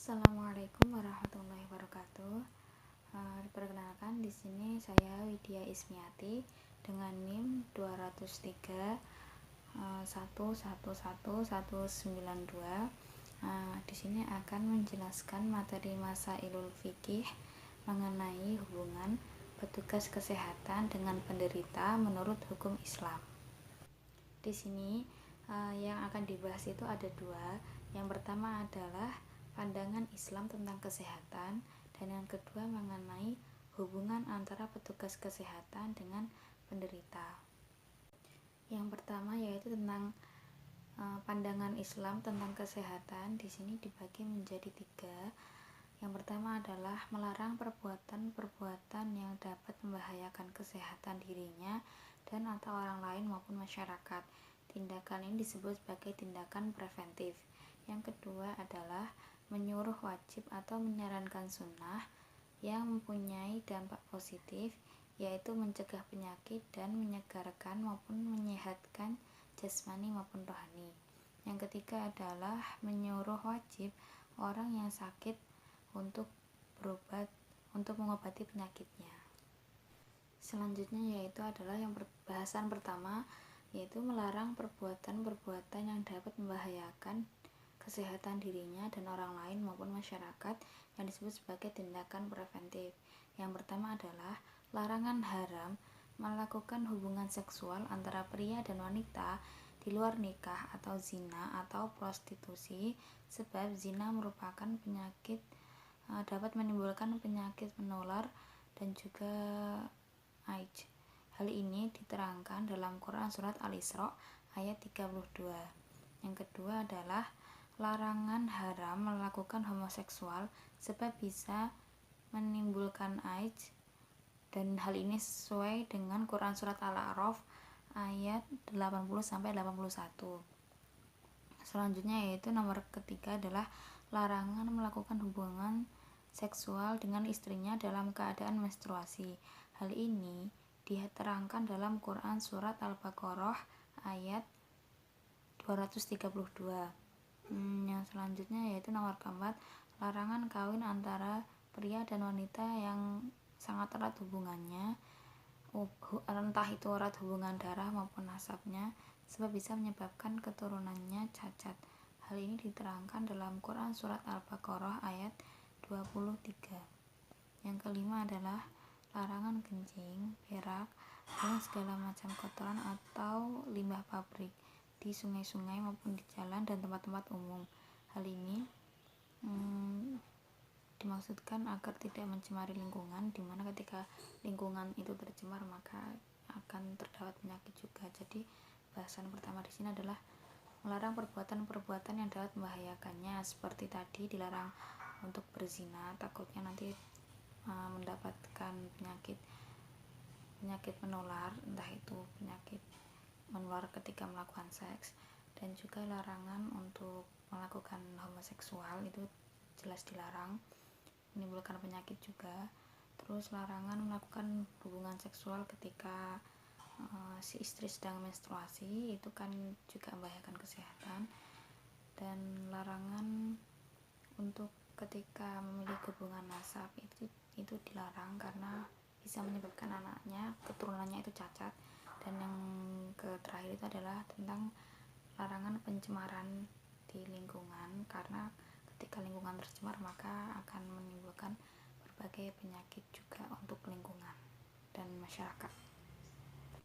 Assalamualaikum warahmatullahi wabarakatuh. Perkenalkan, di sini saya Widya Ismiati dengan NIM 203 1111192. Di sini akan menjelaskan materi Masailul Fikih mengenai hubungan petugas kesehatan dengan penderita menurut hukum Islam. Di sini yang akan dibahas itu ada dua. Yang pertama adalah pandangan Islam tentang kesehatan, dan yang kedua mengenai hubungan antara petugas kesehatan dengan penderita. Yang pertama yaitu tentang pandangan Islam tentang kesehatan. Di sini dibagi menjadi tiga. Yang pertama adalah melarang perbuatan-perbuatan yang dapat membahayakan kesehatan dirinya dan atau orang lain maupun masyarakat. Tindakan ini disebut sebagai tindakan preventif. Yang kedua adalah menyuruh wajib atau menyarankan sunnah yang mempunyai dampak positif, yaitu mencegah penyakit dan menyegarkan maupun menyehatkan jasmani maupun rohani. Yang ketiga adalah menyuruh wajib orang yang sakit untuk mengobati penyakitnya. Selanjutnya yaitu adalah yang bahasan pertama, yaitu melarang perbuatan-perbuatan yang dapat membahayakan kesehatan dirinya dan orang lain maupun masyarakat yang disebut sebagai tindakan preventif. Yang pertama adalah larangan haram melakukan hubungan seksual antara pria dan wanita di luar nikah atau zina atau prostitusi, sebab zina merupakan penyakit dapat menimbulkan penyakit menular dan juga AIDS. Hal ini diterangkan dalam Quran surat Al-Isra ayat 32. Yang kedua adalah larangan haram melakukan homoseksual sebab bisa menimbulkan AIDS, dan hal ini sesuai dengan Quran surat Al-A'raf ayat 80-81. Selanjutnya yaitu nomor ketiga adalah larangan melakukan hubungan seksual dengan istrinya dalam keadaan menstruasi. Hal ini diterangkan dalam Quran surat Al-Baqarah ayat 232. Yang selanjutnya yaitu nomor keempat, larangan kawin antara pria dan wanita yang sangat erat hubungannya, entah itu erat hubungan darah maupun nasabnya, sebab bisa menyebabkan keturunannya cacat. Hal ini diterangkan dalam Quran surat Al-Baqarah ayat 23. Yang kelima adalah larangan kencing, berak, dan segala macam kotoran atau limbah pabrik di sungai-sungai maupun di jalan dan tempat-tempat umum. Hal ini dimaksudkan agar tidak mencemari lingkungan, di mana ketika lingkungan itu tercemar maka akan terdapat penyakit juga. Jadi bahasan pertama di sini adalah melarang perbuatan-perbuatan yang dapat membahayakannya, seperti tadi dilarang untuk berzina, takutnya nanti mendapatkan penyakit menular, entah itu penyakit menular ketika melakukan seks, dan juga larangan untuk melakukan homoseksual, itu jelas dilarang, menimbulkan penyakit juga. Terus larangan melakukan hubungan seksual ketika si istri sedang menstruasi, itu kan juga membahayakan kesehatan. Dan larangan untuk ketika memiliki hubungan nasab itu dilarang karena bisa menyebabkan keturunannya itu cacat. Dan yang terakhir itu adalah tentang larangan pencemaran di lingkungan, karena ketika lingkungan tercemar maka akan menimbulkan berbagai penyakit juga untuk lingkungan dan masyarakat.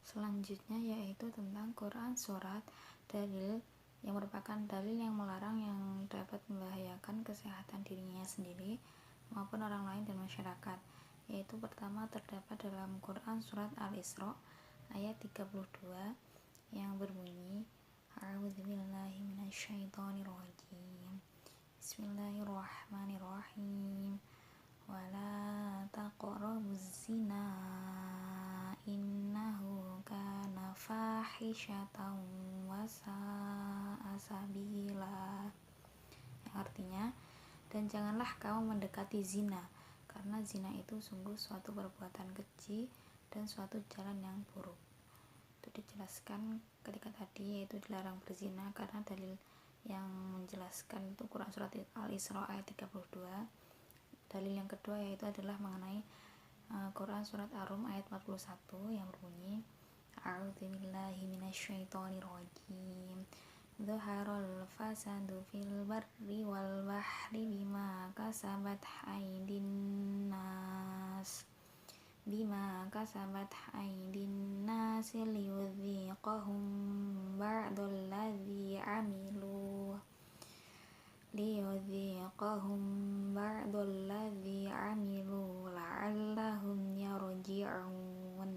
Selanjutnya yaitu tentang Quran surat dalil, yang merupakan dalil yang melarang yang dapat membahayakan kesehatan dirinya sendiri maupun orang lain dan masyarakat. Yaitu pertama terdapat dalam Quran surat Al-Isra ayat 32 yang berbunyi, A'udzubillahi minasyaitonirrajim. Bismillahirrahmanirrahim. Wala taqrabuz zina innahu kana fahisyatan wa sa'a sabila. Yang artinya, dan janganlah kamu mendekati zina, karena zina itu sungguh suatu perbuatan keji dan suatu jalan yang buruk. Itu dijelaskan ketika tadi, yaitu dilarang berzina karena dalil yang menjelaskan itu Quran surat Al-Isra ayat 32. Dalil yang kedua yaitu adalah mengenai Quran surat Ar-Rum ayat 41 yang berbunyi A'udzubillahi minasyaitonirrajim. Dhaharal fasadu fil barri wal bahri bima kasabat aydin nas liyudhiqahum ba'dalladzi amilu la'allahum yarji'un,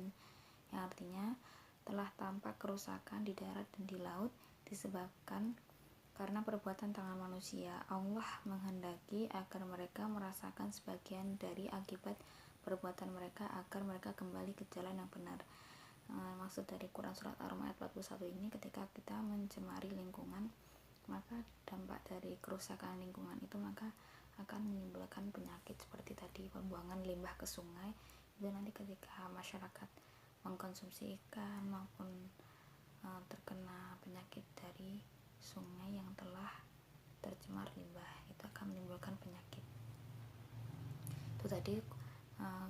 yang artinya telah tampak kerusakan di darat dan di laut disebabkan karena perbuatan tangan manusia. Allah menghendaki agar mereka merasakan sebagian dari akibat perbuatan mereka agar mereka kembali ke jalan yang benar. Maksud dari Quran surat Ar-Rum ayat 41 ini, ketika kita mencemari lingkungan, maka dampak dari kerusakan lingkungan itu maka akan menimbulkan penyakit seperti tadi pembuangan limbah ke sungai. Itu nanti ketika masyarakat mengkonsumsi ikan maupun terkena penyakit dari sungai yang telah tercemar limbah, itu akan menimbulkan penyakit. Itu tadi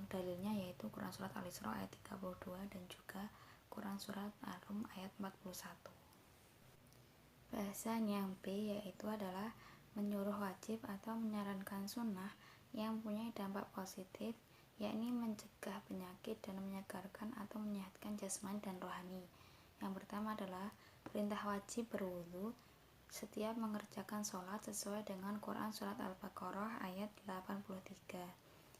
dalilnya yaitu Quran surat Al-Isra ayat 32 dan juga Quran surat Ar-Rum ayat 41. Bahasan yang B yaitu adalah menyuruh wajib atau menyarankan sunnah yang mempunyai dampak positif, yakni mencegah penyakit dan menyegarkan atau menyehatkan jasmani dan rohani. Yang pertama adalah perintah wajib berwudu setiap mengerjakan sholat sesuai dengan Quran surat Al-Baqarah ayat 83.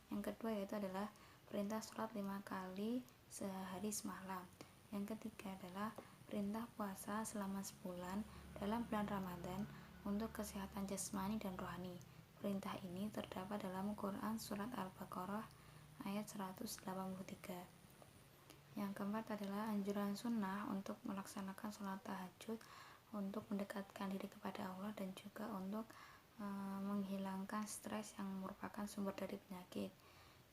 Yang kedua yaitu adalah perintah sholat 5 kali sehari semalam. Yang ketiga adalah perintah puasa selama sebulan dalam bulan Ramadan untuk kesehatan jasmani dan rohani. Perintah ini terdapat dalam Quran surat Al-Baqarah ayat 183. Yang keempat adalah anjuran sunnah untuk melaksanakan sholat tahajud untuk mendekatkan diri kepada Allah dan juga untuk menghilangkan stres yang merupakan sumber dari penyakit.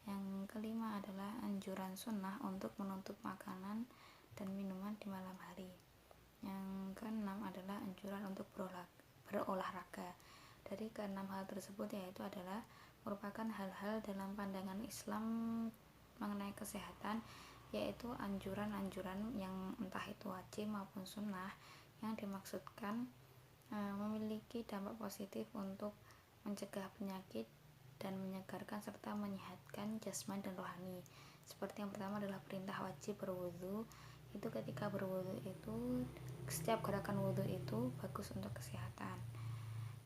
Yang kelima adalah anjuran sunnah untuk menutup makanan dan minuman di malam hari. Yang keenam adalah anjuran untuk berolahraga. Dari keenam hal tersebut yaitu adalah merupakan hal-hal dalam pandangan Islam mengenai kesehatan, yaitu anjuran-anjuran yang entah itu wajib maupun sunnah yang dimaksudkan memiliki dampak positif untuk mencegah penyakit dan menyegarkan serta menyehatkan jasmani dan rohani. Seperti yang pertama adalah perintah wajib berwudu. Itu ketika berwudu itu setiap gerakan wudu itu bagus untuk kesehatan.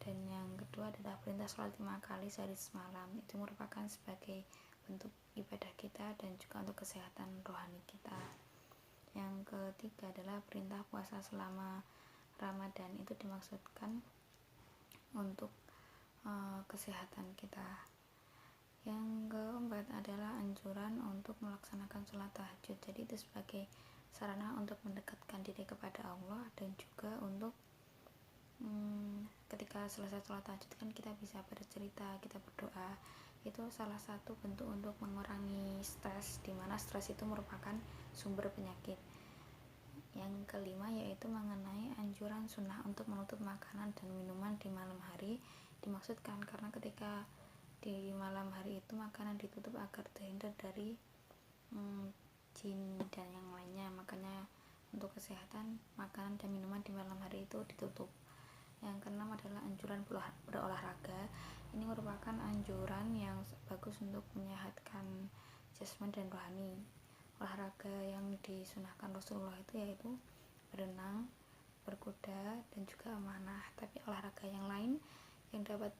Dan yang kedua adalah perintah sholat 5 kali sehari semalam. Itu merupakan sebagai bentuk ibadah kita dan juga untuk kesehatan rohani kita. Yang ketiga adalah perintah puasa selama Ramadan. Itu dimaksudkan untuk kesehatan kita. Yang keempat adalah anjuran untuk melaksanakan sholat tahajud. Jadi itu sebagai sarana untuk mendekatkan diri kepada Allah dan juga untuk ketika selesai sholat tahajud kan kita bisa bercerita, kita berdoa. Itu salah satu bentuk untuk mengurangi stres, di mana stres itu merupakan sumber penyakit. Yang kelima yaitu mengenai anjuran sunnah untuk menutup makanan dan minuman di malam hari. Dimaksudkan karena ketika di malam hari itu makanan ditutup agar terhindar dari jin dan yang lainnya. Makanya untuk kesehatan makanan dan minuman di malam hari itu ditutup. Yang keenam adalah anjuran berolahraga. Ini merupakan anjuran yang bagus untuk menyehatkan jasmani dan rohani. Olahraga yang disunahkan Rasulullah itu yaitu berenang, berkuda, dan juga memanah. Tapi olahraga yang lain yang dapat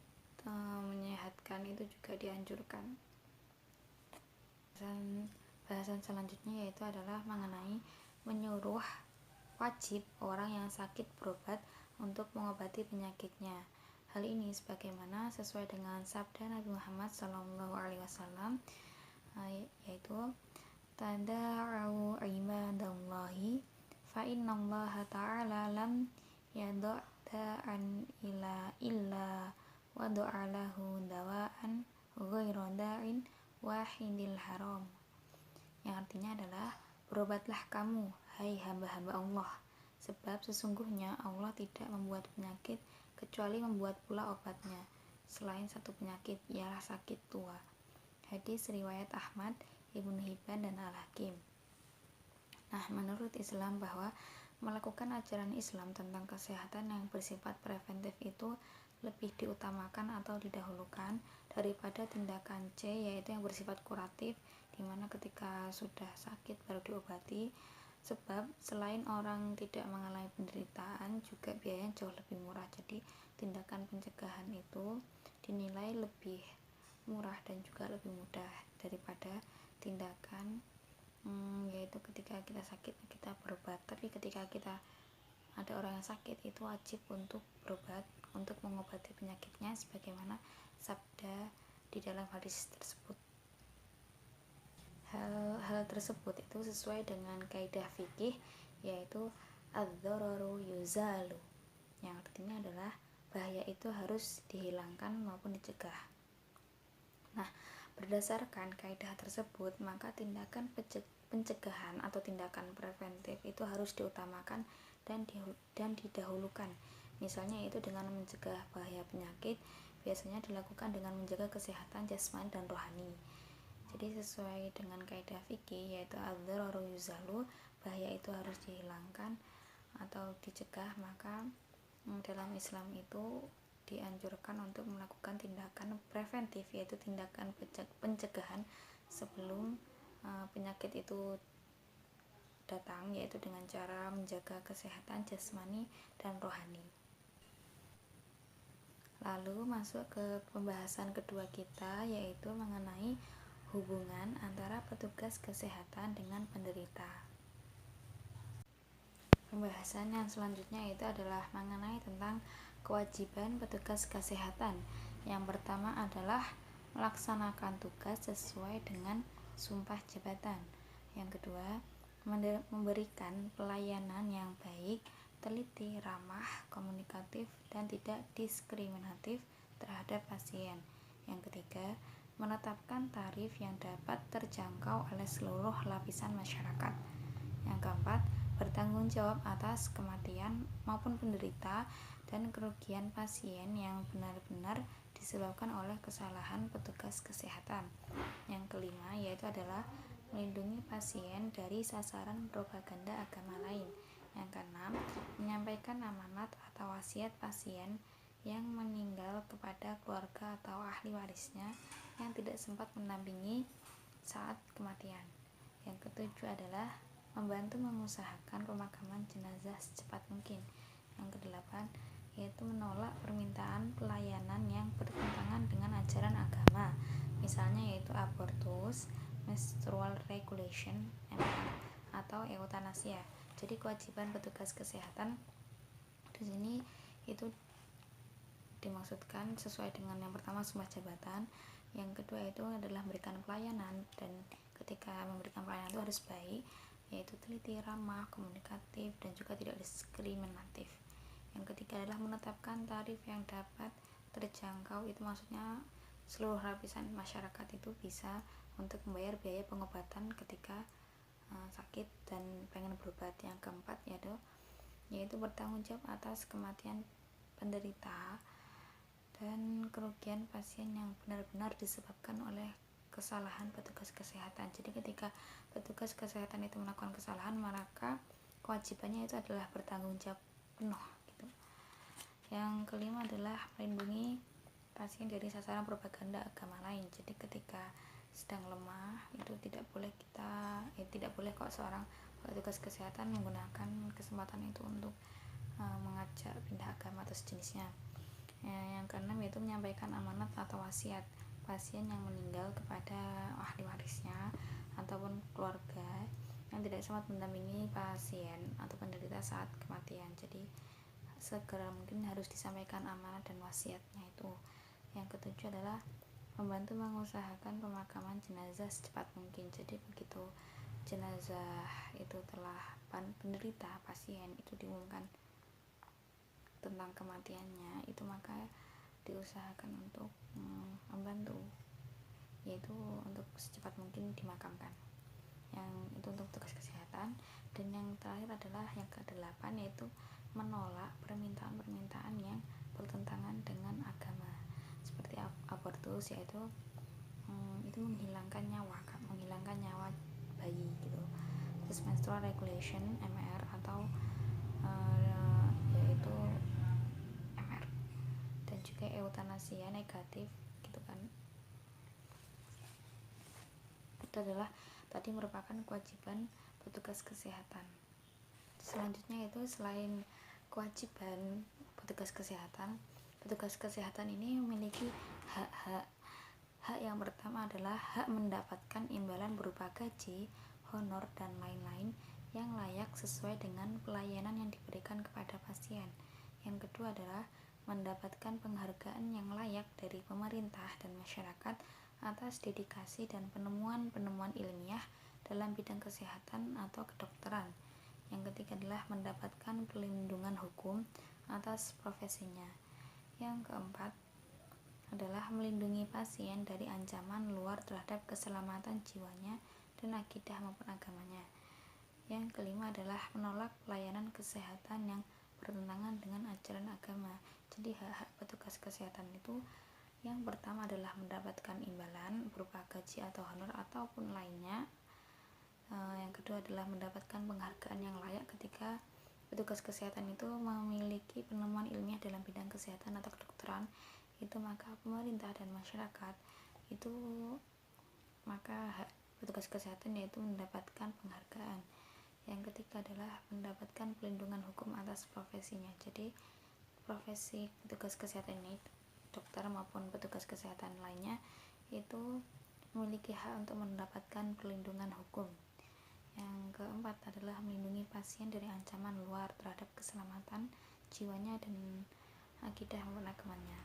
menyehatkan itu juga dianjurkan. Bahasan selanjutnya yaitu adalah mengenai menyuruh wajib orang yang sakit berobat untuk mengobati penyakitnya. Hal ini sebagaimana sesuai dengan sabda Nabi Muhammad SAW, yaitu tada'u ibadallahi fa innallaha ta'ala lam yada'an illa wada'alahu dawa'an ghairu da'in wahidil haram. Yang artinya adalah berobatlah kamu hai hamba-hamba Allah, sebab sesungguhnya Allah tidak membuat penyakit kecuali membuat pula obatnya selain satu penyakit, ialah sakit tua. Hadis riwayat Ahmad, Ibnu Hibban, dan Al-Hakim. Nah, menurut Islam bahwa melakukan ajaran Islam tentang kesehatan yang bersifat preventif itu lebih diutamakan atau didahulukan daripada tindakan C, yaitu yang bersifat kuratif, di mana ketika sudah sakit baru diobati. Sebab selain orang tidak mengalami penderitaan, juga biayanya jauh lebih murah. Jadi tindakan pencegahan itu dinilai lebih murah dan juga lebih mudah daripada tindakan yaitu ketika kita sakit kita berobat. Tapi ketika kita ada orang yang sakit, itu wajib untuk berobat, untuk mengobati penyakitnya sebagaimana sabda di dalam hadis tersebut. Hal tersebut itu sesuai dengan kaidah fikih, yaitu ad-dhararu yuzalu, yang artinya adalah bahaya itu harus dihilangkan maupun dicegah. Nah, berdasarkan kaidah tersebut, maka tindakan pencegahan atau tindakan preventif itu harus diutamakan dan didahulukan. Misalnya itu dengan mencegah bahaya penyakit, biasanya dilakukan dengan menjaga kesehatan jasmani dan rohani. Jadi sesuai dengan kaidah fikih, yaitu ad-dhararu yuzalu, bahaya itu harus dihilangkan atau dicegah, maka dalam Islam itu dianjurkan untuk melakukan tindakan preventif, yaitu tindakan pencegahan sebelum penyakit itu datang, yaitu dengan cara menjaga kesehatan jasmani dan rohani. Lalu masuk ke pembahasan kedua kita, yaitu mengenai hubungan antara petugas kesehatan dengan penderita. Pembahasan yang selanjutnya itu adalah mengenai tentang kewajiban petugas kesehatan. Yang pertama adalah melaksanakan tugas sesuai dengan sumpah jabatan. Yang kedua, memberikan pelayanan yang baik, teliti, ramah, komunikatif, dan tidak diskriminatif terhadap pasien. Yang ketiga, menetapkan tarif yang dapat terjangkau oleh seluruh lapisan masyarakat. Yang keempat, bertanggung jawab atas kematian maupun penderita dan kerugian pasien yang benar-benar disebabkan oleh kesalahan petugas kesehatan. Yang kelima yaitu adalah melindungi pasien dari sasaran propaganda agama lain. Yang keenam, menyampaikan amanat atau wasiat pasien yang meninggal kepada keluarga atau ahli warisnya yang tidak sempat mendampingi saat kematian. Yang ketujuh adalah membantu mengusahakan pemakaman jenazah secepat mungkin. Yang kedelapan yaitu menolak permintaan pelayanan yang bertentangan dengan ajaran agama, misalnya yaitu abortus, menstrual regulation, atau eutanasia. Jadi kewajiban petugas kesehatan di sini itu dimaksudkan sesuai dengan yang pertama sumpah jabatan, yang kedua itu adalah memberikan pelayanan, dan ketika memberikan pelayanan itu harus baik, yaitu teliti, ramah, komunikatif, dan juga tidak diskriminatif. Yang ketiga adalah menetapkan tarif yang dapat terjangkau, itu maksudnya seluruh lapisan masyarakat itu bisa untuk membayar biaya pengobatan ketika sakit dan pengen berobat. Yang keempat yaitu bertanggung jawab atas kematian penderita dan kerugian pasien yang benar-benar disebabkan oleh kesalahan petugas kesehatan. Jadi ketika petugas kesehatan itu melakukan kesalahan, maka kewajibannya itu adalah bertanggung jawab penuh gitu. Yang kelima adalah melindungi pasien dari sasaran propaganda agama lain. Jadi ketika sedang lemah itu tidak boleh kok seorang petugas kesehatan menggunakan kesempatan itu untuk mengajak pindah agama atau sejenisnya. Yang keenam yaitu menyampaikan amanat atau wasiat pasien yang meninggal kepada ahli warisnya ataupun keluarga yang tidak sempat mendampingi pasien atau penderita saat kematian. Jadi segera mungkin harus disampaikan amanat dan wasiatnya itu. Yang ketujuh adalah membantu mengusahakan pemakaman jenazah secepat mungkin. Jadi begitu jenazah itu telah penderita pasien itu diumumkan tentang kematiannya, itu maka diusahakan untuk membantu, yaitu untuk secepat mungkin dimakamkan. Yang itu untuk tugas kesehatan. Dan yang terakhir adalah yang ke-8 yaitu menolak permintaan-permintaan yang bertentangan dengan agama, seperti abortus, yaitu itu menghilangkan nyawa bayi gitu. Terus menstrual regulation (MR) atau yaitu MR, dan juga eutanasia negatif gitu kan. Itu adalah tadi merupakan kewajiban petugas kesehatan. Selanjutnya itu selain kewajiban petugas kesehatan ini memiliki hak-hak. Hak yang pertama adalah hak mendapatkan imbalan berupa gaji, honor, dan lain-lain yang layak sesuai dengan pelayanan yang diberikan kepada pasien. Yang kedua adalah mendapatkan penghargaan yang layak dari pemerintah dan masyarakat atas dedikasi dan penemuan-penemuan ilmiah dalam bidang kesehatan atau kedokteran. Yang ketiga adalah mendapatkan perlindungan hukum atas profesinya. Yang keempat adalah melindungi pasien dari ancaman luar terhadap keselamatan jiwanya dan akidah maupun agamanya. Yang kelima adalah menolak pelayanan kesehatan yang bertentangan dengan ajaran agama. Jadi hak-hak petugas kesehatan itu yang pertama adalah mendapatkan imbalan berupa gaji atau honor ataupun lainnya. Yang kedua adalah mendapatkan penghargaan yang layak ketika petugas kesehatan itu memiliki penemuan ilmiah dalam bidang kesehatan atau kedokteran. Itu maka pemerintah dan masyarakat itu hak petugas kesehatan yaitu mendapatkan penghargaan. Yang ketiga adalah mendapatkan perlindungan hukum atas profesinya. Jadi profesi petugas kesehatan ini, dokter maupun petugas kesehatan lainnya, itu memiliki hak untuk mendapatkan perlindungan hukum. Yang keempat adalah melindungi pasien dari ancaman luar terhadap keselamatan jiwanya dan akidah maupun agamanya.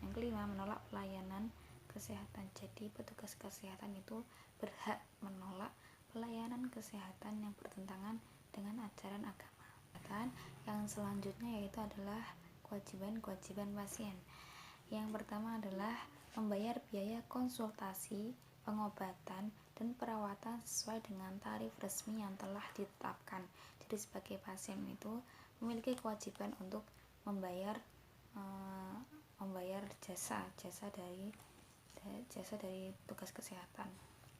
Yang kelima, menolak pelayanan kesehatan. Jadi petugas kesehatan itu berhak menolak pelayanan kesehatan yang bertentangan dengan ajaran agama. Yang selanjutnya yaitu adalah kewajiban pasien. Yang pertama adalah membayar biaya konsultasi, pengobatan, dan perawatan sesuai dengan tarif resmi yang telah ditetapkan. Jadi sebagai pasien itu memiliki kewajiban untuk membayar jasa dari petugas kesehatan,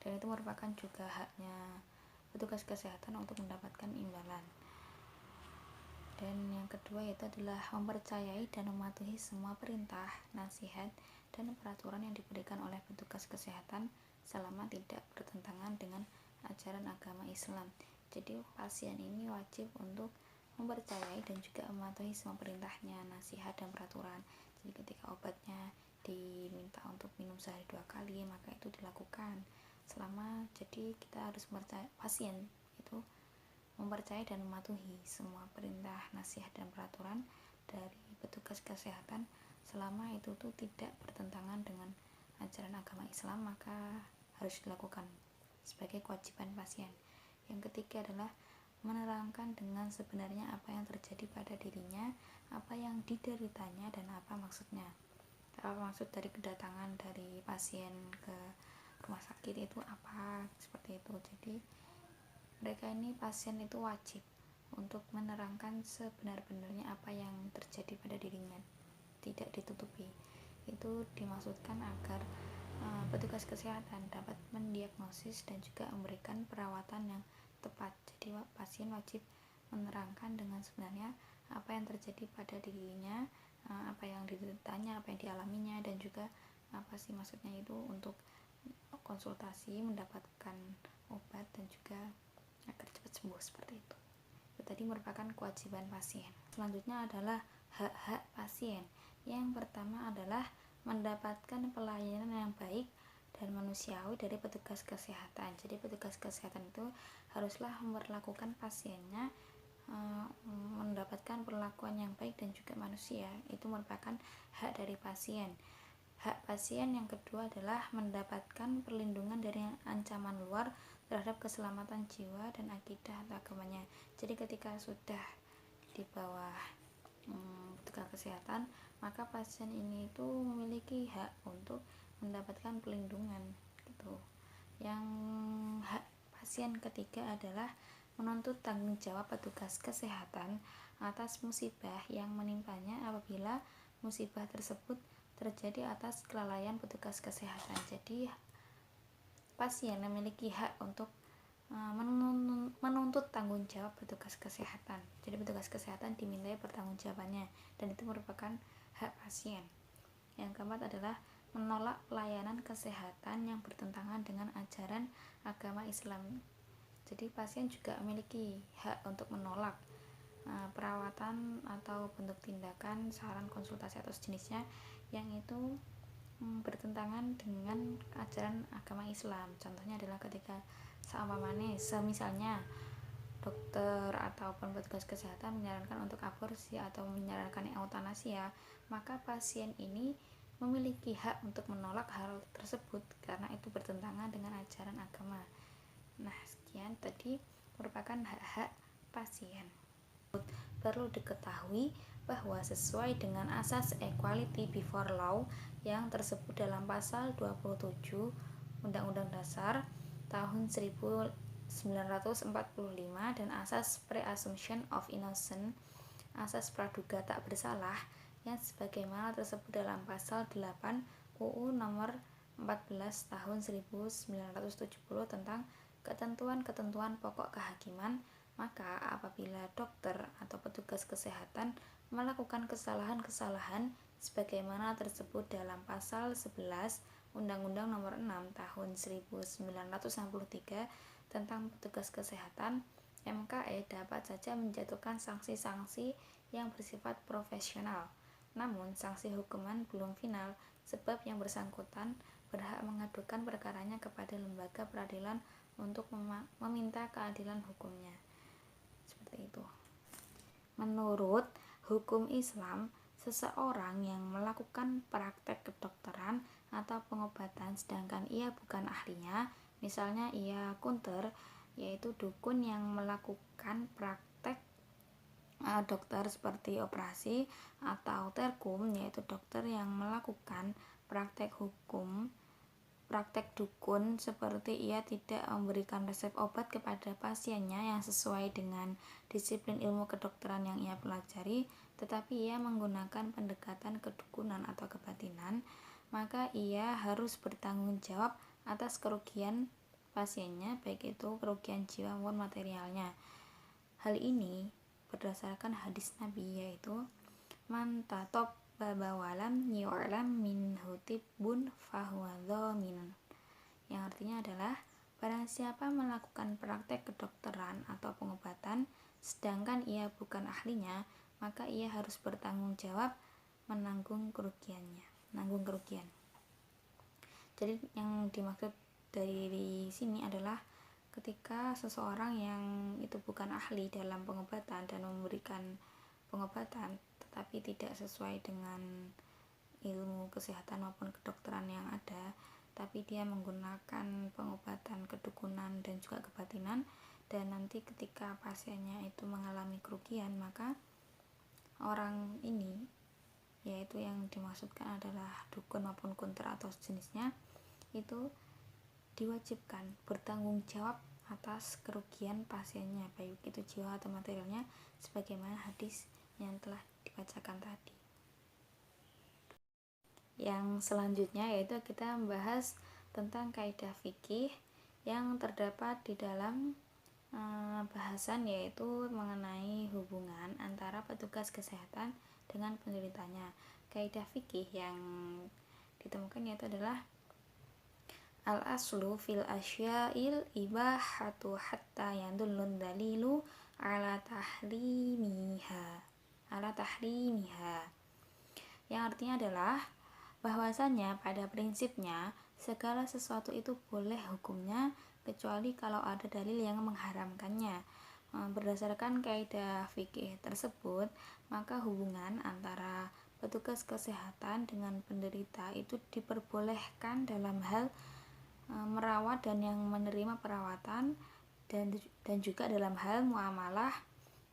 dan itu merupakan juga haknya petugas kesehatan untuk mendapatkan imbalan. Dan yang kedua yaitu adalah mempercayai dan mematuhi semua perintah, nasihat, dan peraturan yang diberikan oleh petugas kesehatan selama tidak bertentangan dengan ajaran agama Islam. Jadi pasien ini wajib untuk mempercayai dan juga mematuhi semua perintahnya, nasihat, dan peraturan. Jadi ketika obatnya diminta untuk minum sehari 2 kali, maka itu dilakukan jadi kita harus pasien itu mempercayai dan mematuhi semua perintah, nasihat, dan peraturan dari petugas kesehatan selama itu tuh tidak bertentangan dengan ajaran agama Islam, maka harus dilakukan sebagai kewajiban pasien. Yang ketiga adalah menerangkan dengan sebenarnya apa yang terjadi pada dirinya, apa yang dideritanya, dan apa maksud dari kedatangan dari pasien ke rumah sakit itu apa, seperti itu. Jadi mereka ini pasien itu wajib untuk menerangkan sebenar-benarnya apa yang terjadi pada dirinya, tidak ditutupi. Itu dimaksudkan agar petugas kesehatan dapat mendiagnosis dan juga memberikan perawatan yang tepat. Jadi pasien wajib menerangkan dengan sebenarnya apa yang terjadi pada dirinya, apa yang dideritanya, apa yang dialaminya, dan juga apa sih maksudnya itu untuk konsultasi, mendapatkan obat, dan juga agar cepat sembuh, seperti itu. Itu tadi merupakan kewajiban pasien. Selanjutnya adalah hak-hak pasien. Yang pertama adalah mendapatkan pelayanan yang baik dan manusiawi dari petugas kesehatan. Jadi petugas kesehatan itu haruslah memperlakukan pasiennya mendapatkan perlakuan yang baik dan juga manusia. Itu merupakan hak dari pasien. Hak pasien yang kedua adalah mendapatkan perlindungan dari ancaman luar terhadap keselamatan jiwa dan akidah atau agamanya. Jadi ketika sudah di bawah petugas kesehatan, maka pasien ini itu memiliki hak untuk mendapatkan perlindungan gitu. Yang hak pasien ketiga adalah menuntut tanggung jawab petugas kesehatan atas musibah yang menimpanya apabila musibah tersebut terjadi atas kelalaian petugas kesehatan. Jadi pasien memiliki hak untuk menuntut tanggung jawab petugas kesehatan. Jadi petugas kesehatan dimintai pertanggungjawabannya, dan itu merupakan hak pasien. Yang keempat adalah menolak pelayanan kesehatan yang bertentangan dengan ajaran agama Islam. Jadi pasien juga memiliki hak untuk menolak perawatan atau bentuk tindakan, saran, konsultasi atau sejenisnya yang itu bertentangan dengan ajaran agama Islam. Contohnya adalah ketika misalnya dokter ataupun petugas kesehatan menyarankan untuk aborsi atau menyarankan eutanasia, maka pasien ini memiliki hak untuk menolak hal tersebut karena itu bertentangan dengan ajaran agama. Nah, sekian tadi merupakan hak-hak pasien. Perlu diketahui bahwa sesuai dengan asas equality before law yang tersebut dalam pasal 27 Undang-Undang Dasar tahun 1945 dan asas presumption of innocence, asas praduga tak bersalah yang sebagaimana tersebut dalam pasal 8 UU nomor 14 tahun 1970 tentang ketentuan-ketentuan pokok kehakiman, maka apabila dokter atau petugas kesehatan melakukan kesalahan-kesalahan sebagaimana tersebut dalam pasal 11 Undang-Undang Nomor 6 Tahun 1963 tentang petugas kesehatan, MKE dapat saja menjatuhkan sanksi-sanksi yang bersifat profesional. Namun, sanksi hukuman belum final sebab yang bersangkutan berhak mengadukan perkaranya kepada lembaga peradilan untuk meminta keadilan hukumnya. Seperti itu. Menurut hukum Islam, seseorang yang melakukan praktek kedokteran atau pengobatan sedangkan ia bukan ahlinya, misalnya ia kunter, yaitu dukun yang melakukan praktek dokter seperti operasi, atau terkum, yaitu dokter yang melakukan praktek dukun seperti ia tidak memberikan resep obat kepada pasiennya yang sesuai dengan disiplin ilmu kedokteran yang ia pelajari, tetapi ia menggunakan pendekatan kedukunan atau kebatinan, maka ia harus bertanggung jawab atas kerugian pasiennya, baik itu kerugian jiwa maupun materialnya. Hal ini berdasarkan hadis Nabi, yaitu man tatop babawalam yu'lam minhu tibbun fahuwa dhaminun, yang artinya adalah barang siapa melakukan praktek kedokteran atau pengobatan sedangkan ia bukan ahlinya, maka ia harus bertanggung jawab menanggung kerugian. Jadi yang dimaksud dari sini adalah ketika seseorang yang itu bukan ahli dalam pengobatan dan memberikan pengobatan tetapi tidak sesuai dengan ilmu kesehatan maupun kedokteran yang ada, tapi dia menggunakan pengobatan kedukunan dan juga kebatinan, dan nanti ketika pasiennya itu mengalami kerugian, maka orang ini, yaitu yang dimaksudkan adalah dukun maupun kunter atau sejenisnya, itu diwajibkan bertanggung jawab atas kerugian pasiennya, baik itu jiwa atau materialnya, sebagaimana hadis yang telah dibacakan tadi. Yang selanjutnya yaitu kita membahas tentang kaidah fikih yang terdapat di dalam bahasan, yaitu mengenai hubungan antara petugas kesehatan dengan penderitanya. Kaidah fikih yang ditemukan yaitu adalah al-aslu fil asya'il ibahatu hatta yadullun dalilu ala tahrimiha, yang artinya adalah bahwasanya pada prinsipnya segala sesuatu itu boleh hukumnya kecuali kalau ada dalil yang mengharamkannya. Berdasarkan kaidah fikih tersebut, maka hubungan antara petugas kesehatan dengan penderita itu diperbolehkan dalam hal merawat dan yang menerima perawatan, dan juga dalam hal muamalah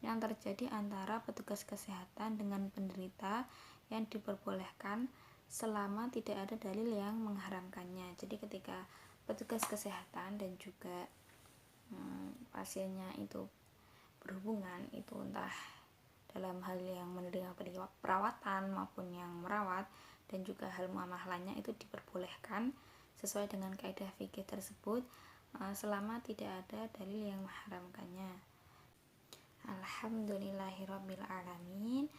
yang terjadi antara petugas kesehatan dengan penderita yang diperbolehkan selama tidak ada dalil yang mengharamkannya. Jadi ketika petugas kesehatan dan juga pasiennya itu berhubungan, itu entah dalam hal yang menerima perawatan maupun yang merawat, dan juga hal muamalah lainnya itu diperbolehkan sesuai dengan kaidah fikih tersebut, selama tidak ada dalil yang mengharamkannya. Alhamdulillahirabbil alamin.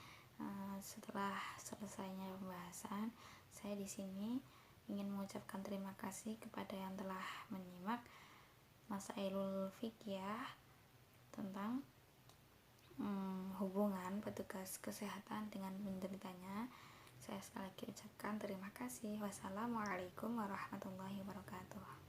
Setelah selesainya pembahasan, saya di sini ingin mengucapkan terima kasih kepada yang telah menyimak Masailul Fiqhiyah tentang hubungan petugas kesehatan dengan penderitanya. Saya sekali lagi ucapkan terima kasih. Wassalamualaikum warahmatullahi wabarakatuh.